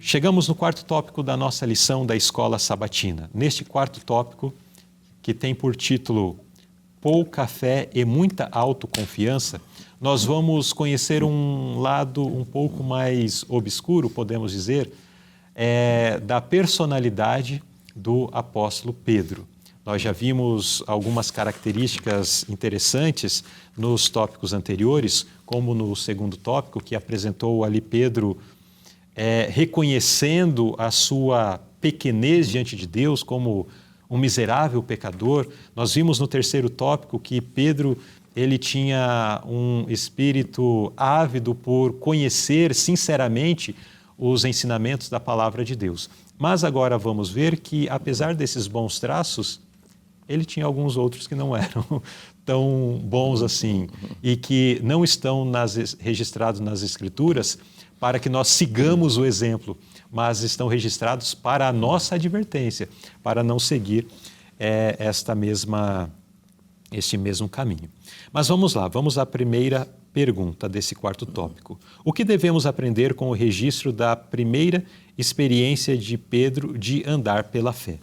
Chegamos no quarto tópico da nossa lição da Escola Sabatina. Neste quarto tópico, que tem por título Pouca Fé e Muita Autoconfiança, nós vamos conhecer um lado um pouco mais obscuro, podemos dizer, da personalidade do apóstolo Pedro. Nós já vimos algumas características interessantes nos tópicos anteriores, como no segundo tópico, que apresentou ali Pedro reconhecendo a sua pequenez diante de Deus como um miserável pecador. Nós vimos no terceiro tópico que Pedro ele tinha um espírito ávido por conhecer sinceramente os ensinamentos da palavra de Deus. Mas agora vamos ver que, apesar desses bons traços, ele tinha alguns outros que não eram tão bons assim e que não estão registrados nas Escrituras para que nós sigamos o exemplo, mas estão registrados para a nossa advertência, para não seguir este mesmo caminho. Mas vamos lá, vamos à primeira pergunta desse quarto tópico. O que devemos aprender com o registro da primeira experiência de Pedro de andar pela fé?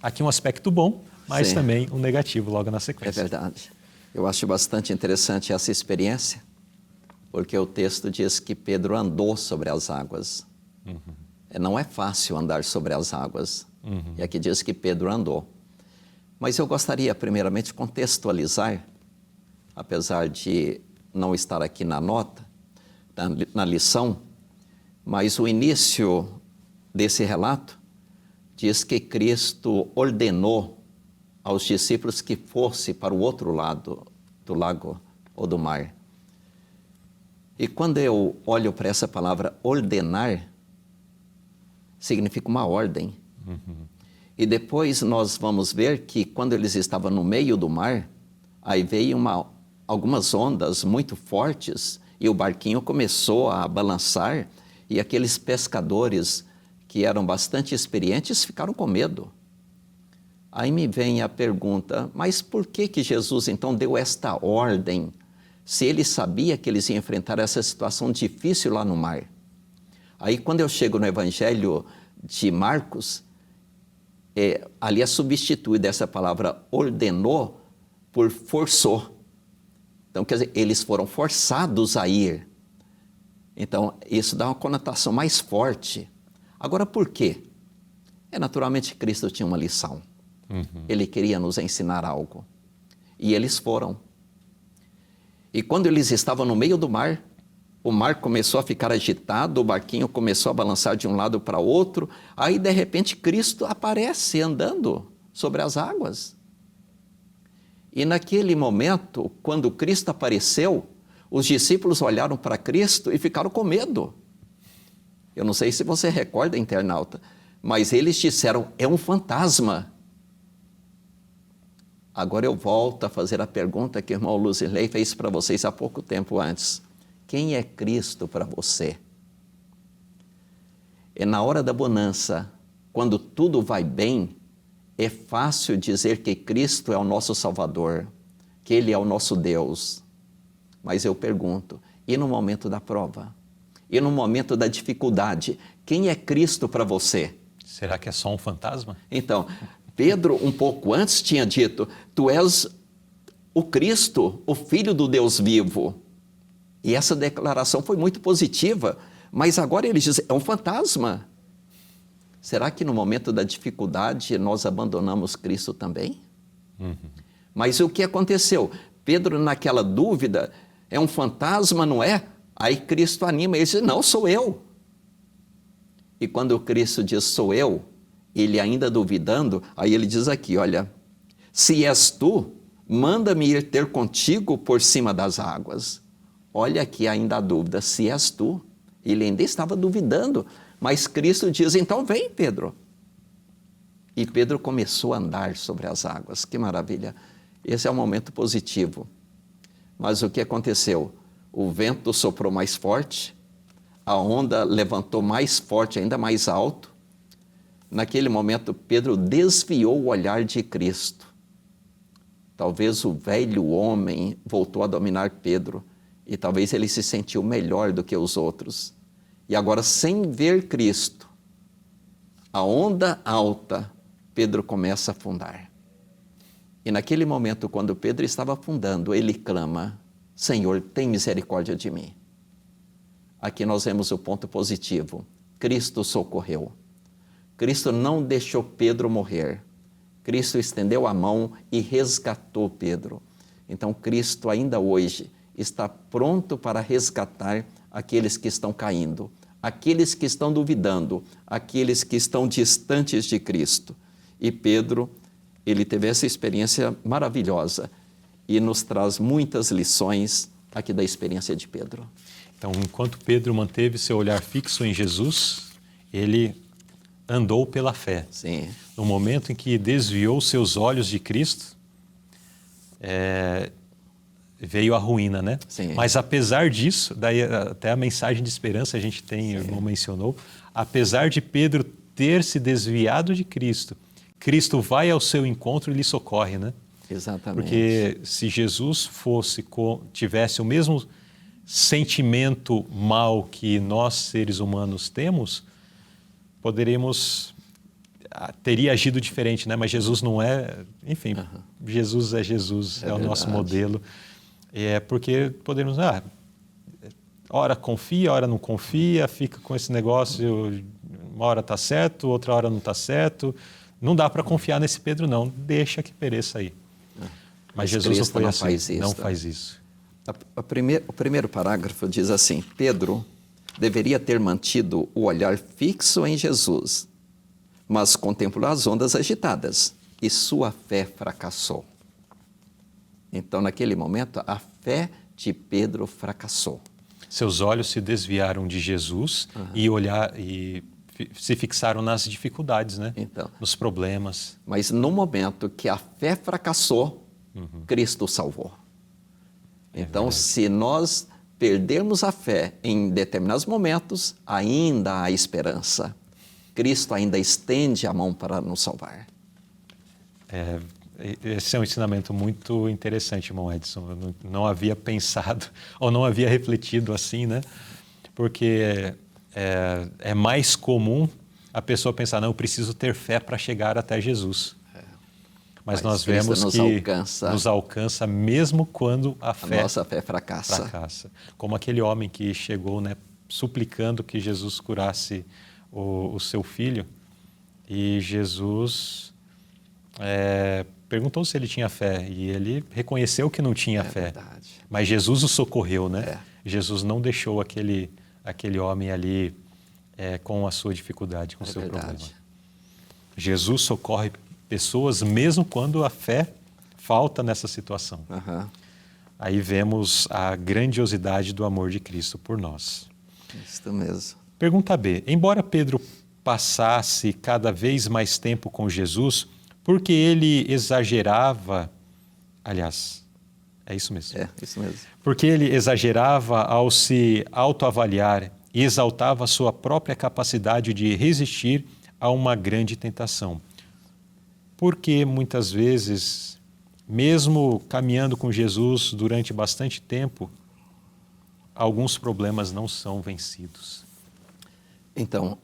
Aqui um aspecto bom, mas também um negativo logo na sequência. É verdade. Eu acho bastante interessante essa experiência, porque o texto diz que Pedro andou sobre as águas. Não é fácil andar sobre as águas. E aqui diz que Pedro andou. Mas eu gostaria, primeiramente, de contextualizar, apesar de não estar aqui na nota, na lição, mas o início desse relato diz que Cristo ordenou aos discípulos que fosse para o outro lado do lago ou do mar. E quando eu olho para essa palavra ordenar, significa uma ordem. E depois nós vamos ver que quando eles estavam no meio do mar, aí veio algumas ondas muito fortes e o barquinho começou a balançar e aqueles pescadores que eram bastante experientes ficaram com medo. Aí me vem a pergunta, mas por que Jesus então deu esta ordem se ele sabia que eles iam enfrentar essa situação difícil lá no mar? Aí quando eu chego no Evangelho de Marcos, ali é substituída essa palavra ordenou por forçou. Então, quer dizer, eles foram forçados a ir. Então, isso dá uma conotação mais forte. Agora, por quê? Naturalmente, Cristo tinha uma lição. Ele queria nos ensinar algo. E eles foram. E quando eles estavam no meio do mar, o mar começou a ficar agitado, o barquinho começou a balançar de um lado para outro. Aí, de repente, Cristo aparece andando sobre as águas. E naquele momento, quando Cristo apareceu, os discípulos olharam para Cristo e ficaram com medo. Eu não sei se você recorda, internauta, mas eles disseram, é um fantasma. Agora eu volto a fazer a pergunta que o irmão Luzirley fez para vocês há pouco tempo antes. Quem é Cristo para você? Na hora da bonança, quando tudo vai bem, é fácil dizer que Cristo é o nosso Salvador, que Ele é o nosso Deus. Mas eu pergunto, e no momento da prova? E no momento da dificuldade? Quem é Cristo para você? Será que é só um fantasma? Então, Pedro, um pouco antes, tinha dito, tu és o Cristo, o Filho do Deus vivo. E essa declaração foi muito positiva, mas agora ele diz, é um fantasma. Será que no momento da dificuldade nós abandonamos Cristo também? Mas o que aconteceu? Pedro, naquela dúvida, é um fantasma, não é? Aí Cristo anima, ele diz, não, sou eu. E quando Cristo diz, sou eu, ele ainda duvidando, aí ele diz aqui, olha, se és tu, manda-me ir ter contigo por cima das águas. Olha aqui ainda a dúvida, se és tu. Ele ainda estava duvidando, mas Cristo diz, então vem, Pedro. E Pedro começou a andar sobre as águas, que maravilha. Esse é um momento positivo. Mas o que aconteceu? O vento soprou mais forte, a onda levantou mais forte, ainda mais alto. Naquele momento, Pedro desviou o olhar de Cristo. Talvez o velho homem voltou a dominar Pedro, e talvez ele se sentiu melhor do que os outros. E agora, sem ver Cristo, a onda alta, Pedro começa a afundar. E naquele momento, quando Pedro estava afundando, ele clama: Senhor, tem misericórdia de mim. Aqui nós vemos o ponto positivo. Cristo socorreu. Cristo não deixou Pedro morrer. Cristo estendeu a mão e resgatou Pedro. Então, Cristo ainda hoje está pronto para resgatar aqueles que estão caindo, aqueles que estão duvidando, aqueles que estão distantes de Cristo. E Pedro, ele teve essa experiência maravilhosa e nos traz muitas lições aqui da experiência de Pedro. Então, enquanto Pedro manteve seu olhar fixo em Jesus, ele andou pela fé. Sim. No momento em que desviou seus olhos de Cristo, veio a ruína, né? Sim. Mas apesar disso, daí até a mensagem de esperança a gente tem, o irmão mencionou, apesar de Pedro ter se desviado de Cristo, Cristo vai ao seu encontro e lhe socorre, né? Exatamente. Porque se Jesus tivesse o mesmo sentimento mal que nós, seres humanos, temos, teria agido diferente, né? Mas Jesus não é, enfim, Jesus é Jesus, é o nosso modelo. É porque podemos, ora confia, ora não confia, fica com esse negócio, uma hora está certo, outra hora não está certo. Não dá para confiar nesse Pedro, não. Deixa que pereça aí. Mas Jesus Cristo não foi assim, não faz isso. O primeiro parágrafo diz assim: Pedro deveria ter mantido o olhar fixo em Jesus, mas contemplou as ondas agitadas e sua fé fracassou. Então, naquele momento, a fé de Pedro fracassou. Seus olhos se desviaram de Jesus e se fixaram nas dificuldades, né? Então, nos problemas. Mas no momento que a fé fracassou, Cristo salvou. Então, se nós perdermos a fé em determinados momentos, ainda há esperança. Cristo ainda estende a mão para nos salvar. Esse é um ensinamento muito interessante, irmão Edson. Eu não havia pensado ou não havia refletido assim, né? Porque é mais comum a pessoa pensar, não, eu preciso ter fé para chegar até Jesus. Mas nós vemos que nos alcança mesmo quando a nossa fé fracassa. Como aquele homem que chegou, né, suplicando que Jesus curasse o seu filho, e Jesus perguntou se ele tinha fé, e ele reconheceu que não tinha fé. Verdade. Mas Jesus o socorreu, né? Jesus não deixou aquele homem ali com a sua dificuldade, com o seu problema. Jesus socorre pessoas mesmo quando a fé falta nessa situação. Aí vemos a grandiosidade do amor de Cristo por nós. Isso mesmo. Pergunta B. Embora Pedro passasse cada vez mais tempo com Jesus, porque ele exagerava... Aliás, é isso mesmo. Isso mesmo. Porque ele exagerava ao se autoavaliar e exaltava a sua própria capacidade de resistir a uma grande tentação. Porque muitas vezes, mesmo caminhando com Jesus durante bastante tempo, alguns problemas não são vencidos. Então,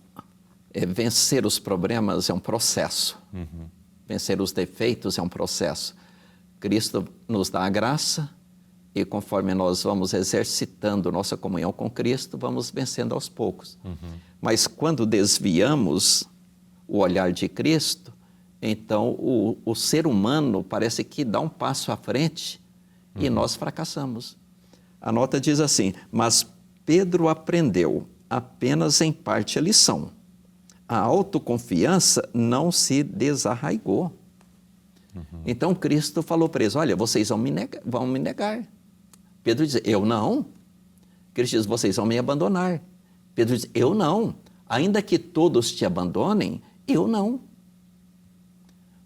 vencer os problemas é um processo. Vencer os defeitos é um processo. Cristo nos dá a graça e conforme nós vamos exercitando nossa comunhão com Cristo, vamos vencendo aos poucos. Mas quando desviamos o olhar de Cristo, então o ser humano parece que dá um passo à frente e nós fracassamos. A nota diz assim: mas Pedro aprendeu apenas em parte a lição. A autoconfiança não se desarraigou. Então Cristo falou para eles: olha, vocês vão me negar. Pedro diz: eu não. Cristo diz: vocês vão me abandonar. Pedro diz: eu não. Ainda que todos te abandonem, eu não.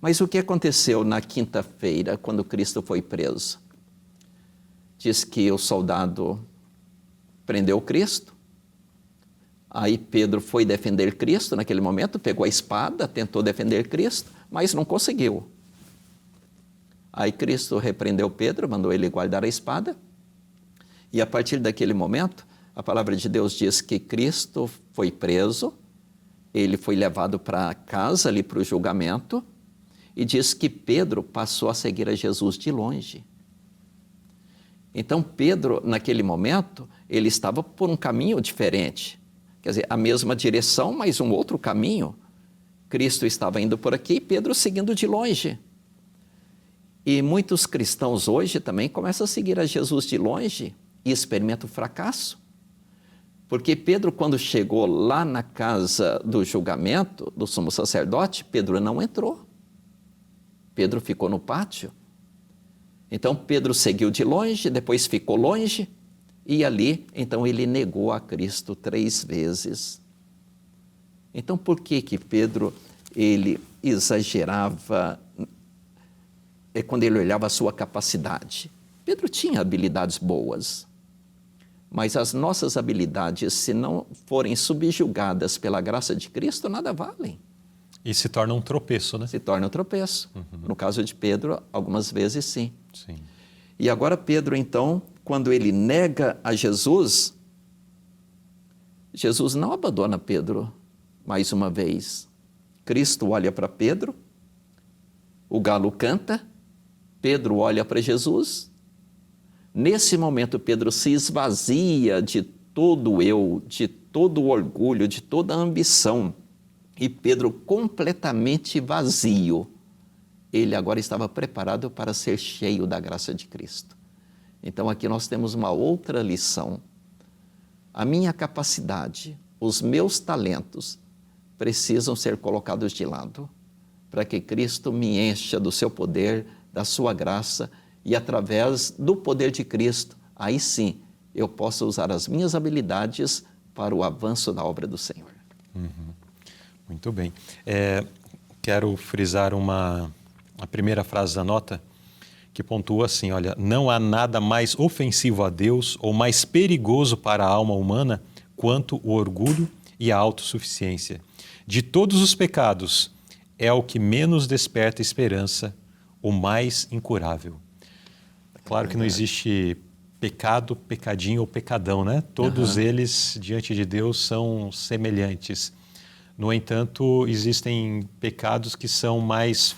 Mas o que aconteceu na quinta-feira, quando Cristo foi preso? Diz que o soldado prendeu Cristo. Aí Pedro foi defender Cristo naquele momento, pegou a espada, tentou defender Cristo, mas não conseguiu. Aí Cristo repreendeu Pedro, mandou ele guardar a espada. E a partir daquele momento, A palavra de Deus diz que Cristo foi preso, ele foi levado para casa, ali para o julgamento, e diz que Pedro passou a seguir a Jesus de longe. Então Pedro, naquele momento, ele estava por um caminho diferente. Quer dizer, a mesma direção, mas um outro caminho. Cristo estava indo por aqui e Pedro seguindo de longe. E muitos cristãos hoje também começam a seguir a Jesus de longe e experimentam o fracasso. Porque Pedro, quando chegou lá na casa do julgamento do sumo sacerdote, Pedro não entrou. Pedro ficou no pátio. Então Pedro seguiu de longe, depois ficou longe, e ali, então ele negou a Cristo 3 vezes. Então por que Pedro, ele exagerava quando ele olhava a sua capacidade? Pedro tinha habilidades boas, mas as nossas habilidades, se não forem subjugadas pela graça de Cristo, nada valem. E se torna um tropeço, né? Se torna um tropeço. No caso de Pedro, algumas vezes sim. Sim. E agora Pedro, então, quando ele nega a Jesus, Jesus não abandona Pedro mais uma vez. Cristo olha para Pedro, o galo canta, Pedro olha para Jesus. Nesse momento, Pedro se esvazia de todo o eu, de todo o orgulho, de toda a ambição. E Pedro, completamente vazio, ele agora estava preparado para ser cheio da graça de Cristo. Então aqui nós temos uma outra lição. A minha capacidade, os meus talentos precisam ser colocados de lado para que Cristo me encha do seu poder, da sua graça, e através do poder de Cristo, aí sim, eu posso usar as minhas habilidades para o avanço da obra do Senhor. Muito bem. Quero frisar a primeira frase da nota, que pontua assim, olha, não há nada mais ofensivo a Deus ou mais perigoso para a alma humana quanto o orgulho e a autossuficiência. De todos os pecados, é o que menos desperta esperança, o mais incurável. Claro que não existe pecado, pecadinho ou pecadão, né? Todos eles, diante de Deus, são semelhantes. No entanto, existem pecados que são mais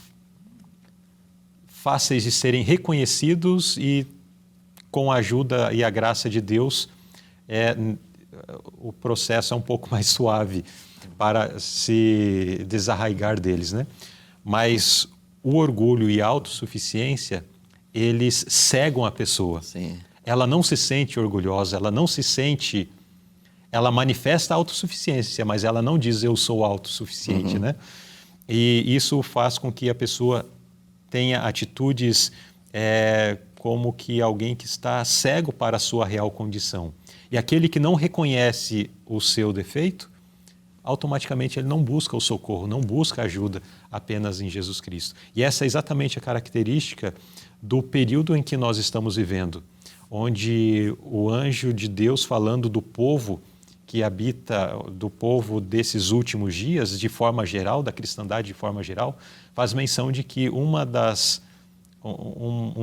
fáceis de serem reconhecidos e, com a ajuda e a graça de Deus, o processo é um pouco mais suave para se desarraigar deles, né? Mas o orgulho e a autossuficiência, eles cegam a pessoa. Sim. Ela não se sente orgulhosa, ela não se sente... Ela manifesta a autossuficiência, mas ela não diz eu sou autossuficiente, né? E isso faz com que a pessoa tenha atitudes como que alguém que está cego para a sua real condição. E aquele que não reconhece o seu defeito, automaticamente ele não busca o socorro, não busca ajuda apenas em Jesus Cristo. E essa é exatamente a característica do período em que nós estamos vivendo, onde o anjo de Deus falando do povo que habita, do povo desses últimos dias, de forma geral, da cristandade de forma geral, faz menção de que um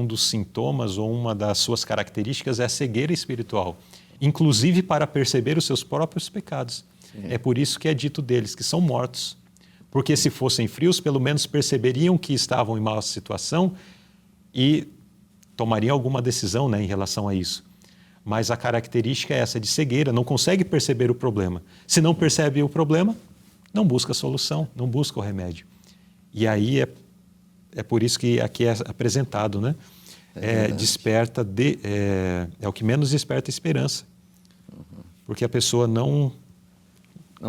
dos sintomas ou uma das suas características é a cegueira espiritual, inclusive para perceber os seus próprios pecados. Sim. É por isso que é dito deles que são mortos, porque se fossem frios, pelo menos perceberiam que estavam em má situação e tomariam alguma decisão, né, em relação a isso. Mas a característica é essa de cegueira, não consegue perceber o problema. Se não percebe o problema, não busca a solução, não busca o remédio. E aí é por isso que aqui é apresentado, né? É o que menos desperta esperança. Porque a pessoa não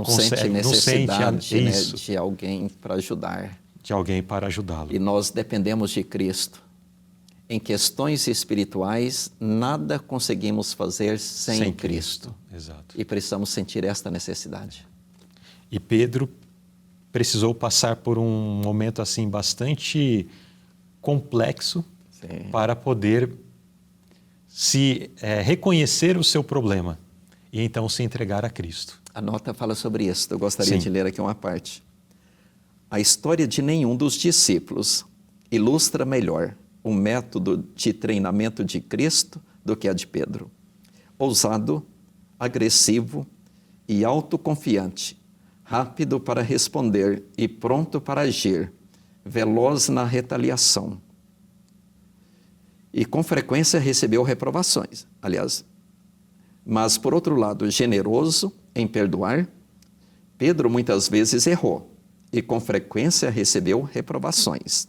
sente necessidade, não né, sente de alguém para ajudar. De alguém para ajudá-lo. E nós dependemos de Cristo. Em questões espirituais, nada conseguimos fazer sem Cristo. Exato. E precisamos sentir esta necessidade. E Pedro precisou passar por um momento assim bastante complexo. Sim. Para poder reconhecer o seu problema e então se entregar a Cristo. A nota fala sobre isso. Eu gostaria de ler aqui uma parte. A história de nenhum dos discípulos ilustra melhor o método de treinamento de Cristo do que a de Pedro. Ousado, agressivo e autoconfiante, rápido para responder e pronto para agir, veloz na retaliação. E com frequência recebeu reprovações, aliás. Mas, por outro lado, generoso em perdoar, Pedro muitas vezes errou e com frequência recebeu reprovações.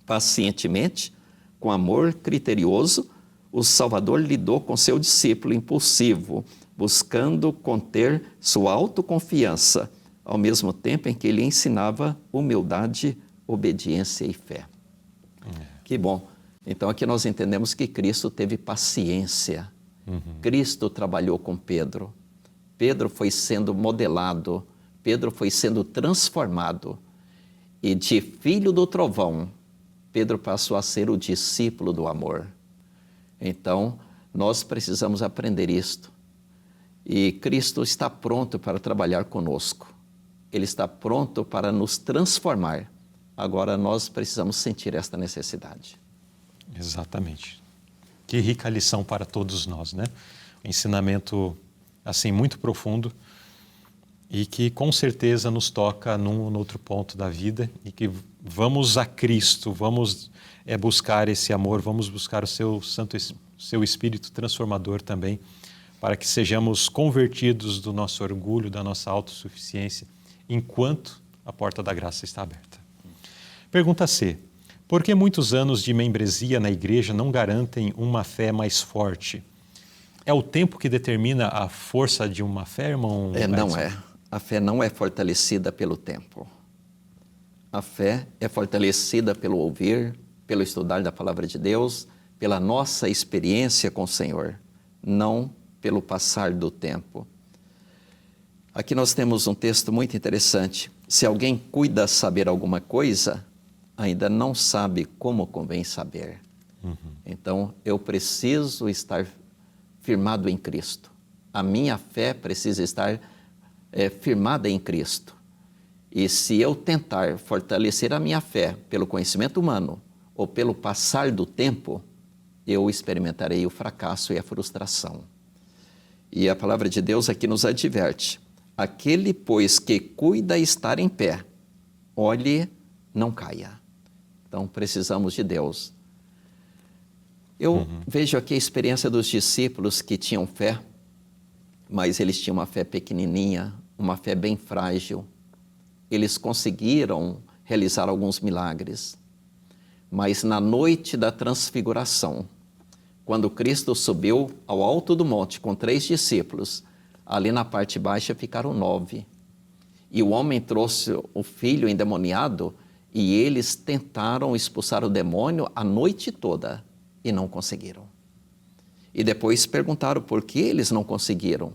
Pacientemente, com amor criterioso, o Salvador lidou com seu discípulo impulsivo, buscando conter sua autoconfiança, ao mesmo tempo em que ele ensinava humildade, obediência e fé. Que bom. Então aqui nós entendemos que Cristo teve paciência. Cristo trabalhou com Pedro. Pedro foi sendo modelado, Pedro foi sendo transformado. E de filho do trovão, Pedro passou a ser o discípulo do amor. Então, nós precisamos aprender isto. E Cristo está pronto para trabalhar conosco. Ele está pronto para nos transformar. Agora, nós precisamos sentir esta necessidade. Exatamente. Que rica lição para todos nós, né? Um ensinamento, assim, muito profundo e que, com certeza, nos toca num ou outro ponto da vida e que vamos a Cristo, vamos buscar esse amor, vamos buscar o seu Espírito transformador também, para que sejamos convertidos do nosso orgulho, da nossa autossuficiência, enquanto a porta da graça está aberta. Pergunta C. Por que muitos anos de membresia na igreja não garantem uma fé mais forte? É o tempo que determina a força de uma fé, irmão? Não é. A fé não é fortalecida pelo tempo. A fé é fortalecida pelo ouvir, pelo estudar da palavra de Deus, pela nossa experiência com o Senhor, não pelo passar do tempo. Aqui nós temos um texto muito interessante. Se alguém cuida saber alguma coisa, ainda não sabe como convém saber. Então, eu preciso estar firmado em Cristo. A minha fé precisa estar firmada em Cristo. E se eu tentar fortalecer a minha fé pelo conhecimento humano ou pelo passar do tempo, eu experimentarei o fracasso e a frustração. E a palavra de Deus aqui nos adverte: aquele, pois, que cuida estar em pé, olhe, não caia. Então, precisamos de Deus. Eu vejo aqui a experiência dos discípulos que tinham fé, mas eles tinham uma fé pequenininha, uma fé bem frágil. Eles conseguiram realizar alguns milagres. Mas na noite da transfiguração, quando Cristo subiu ao alto do monte com 3 discípulos, ali na parte baixa ficaram 9. E o homem trouxe o filho endemoniado e eles tentaram expulsar o demônio a noite toda e não conseguiram. E depois perguntaram por que eles não conseguiram.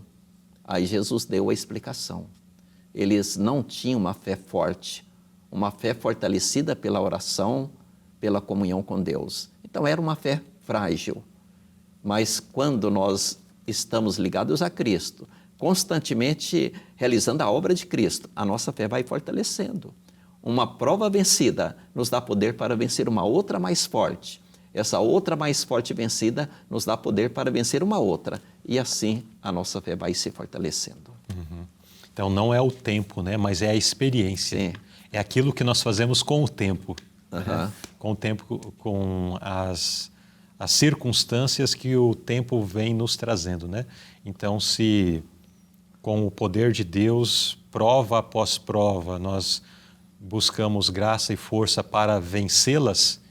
Aí Jesus deu a explicação. Eles não tinham uma fé forte, uma fé fortalecida pela oração, pela comunhão com Deus. Então era uma fé frágil. Mas quando nós estamos ligados a Cristo, constantemente realizando a obra de Cristo, a nossa fé vai fortalecendo. Uma prova vencida nos dá poder para vencer uma outra mais forte. Essa outra mais forte vencida nos dá poder para vencer uma outra. E assim a nossa fé vai se fortalecendo. Então não é o tempo, né? Mas é a experiência. Sim. É aquilo que nós fazemos com o tempo. Né? Com o tempo, com as circunstâncias que o tempo vem nos trazendo, né? Então, se com o poder de Deus, prova após prova, nós buscamos graça e força para vencê-las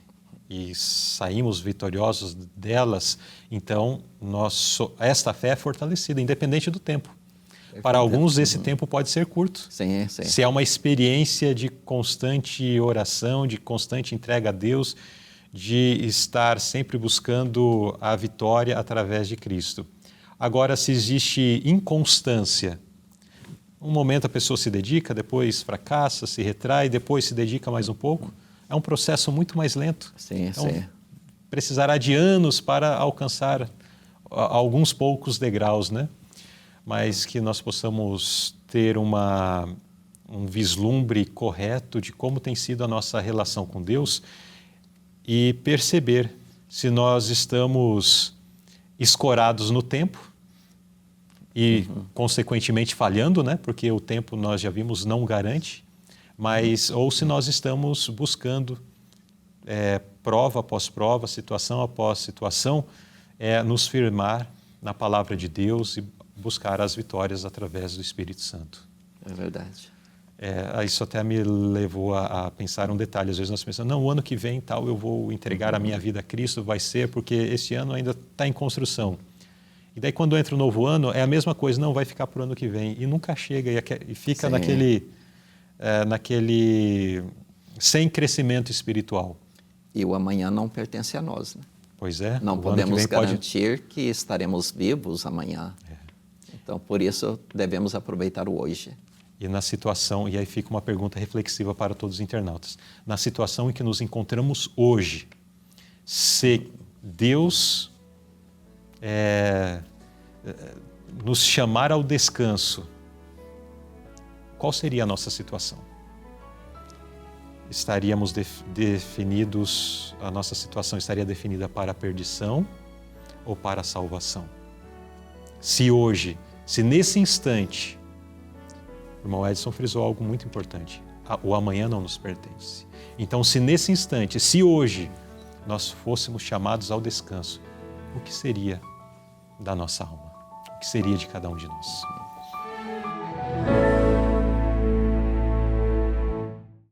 e saímos vitoriosos delas, então esta fé é fortalecida, independente do tempo. Para alguns, esse tempo pode ser curto. Sim, sim. Se é uma experiência de constante oração, de constante entrega a Deus, de estar sempre buscando a vitória através de Cristo. Agora, se existe inconstância, um momento a pessoa se dedica, depois fracassa, se retrai, depois se dedica mais um pouco, é um processo muito mais lento. Sim, então, sim. Precisará de anos para alcançar alguns poucos degraus, né? Mas que nós possamos ter um vislumbre correto de como tem sido a nossa relação com Deus e perceber se nós estamos escorados no tempo e, consequentemente, falhando, né? Porque o tempo, nós já vimos, não garante, mas ou se nós estamos buscando prova após prova, situação após situação, nos firmar na palavra de Deus e buscar as vitórias através do Espírito Santo. É verdade. Isso até me levou a pensar um detalhe. Às vezes nós pensamos, não, o ano que vem tal eu vou entregar a minha vida a Cristo, vai ser, porque este ano ainda está em construção. E daí quando entra o novo ano, é a mesma coisa, não, vai ficar para o ano que vem. E nunca chega e fica naquele sem crescimento espiritual. E o amanhã não pertence a nós, né? Pois é. Não podemos garantir que estaremos vivos amanhã. Então, por isso, devemos aproveitar o hoje. E na situação, e aí fica uma pergunta reflexiva para todos os internautas, na situação em que nos encontramos hoje, se Deus nos chamar ao descanso, qual seria a nossa situação? Estaríamos definidos, a nossa situação estaria definida para a perdição ou para a salvação? Se hoje, se nesse instante, o irmão Edson frisou algo muito importante, o amanhã não nos pertence. Então, se nesse instante, se hoje nós fôssemos chamados ao descanso, o que seria da nossa alma? O que seria de cada um de nós?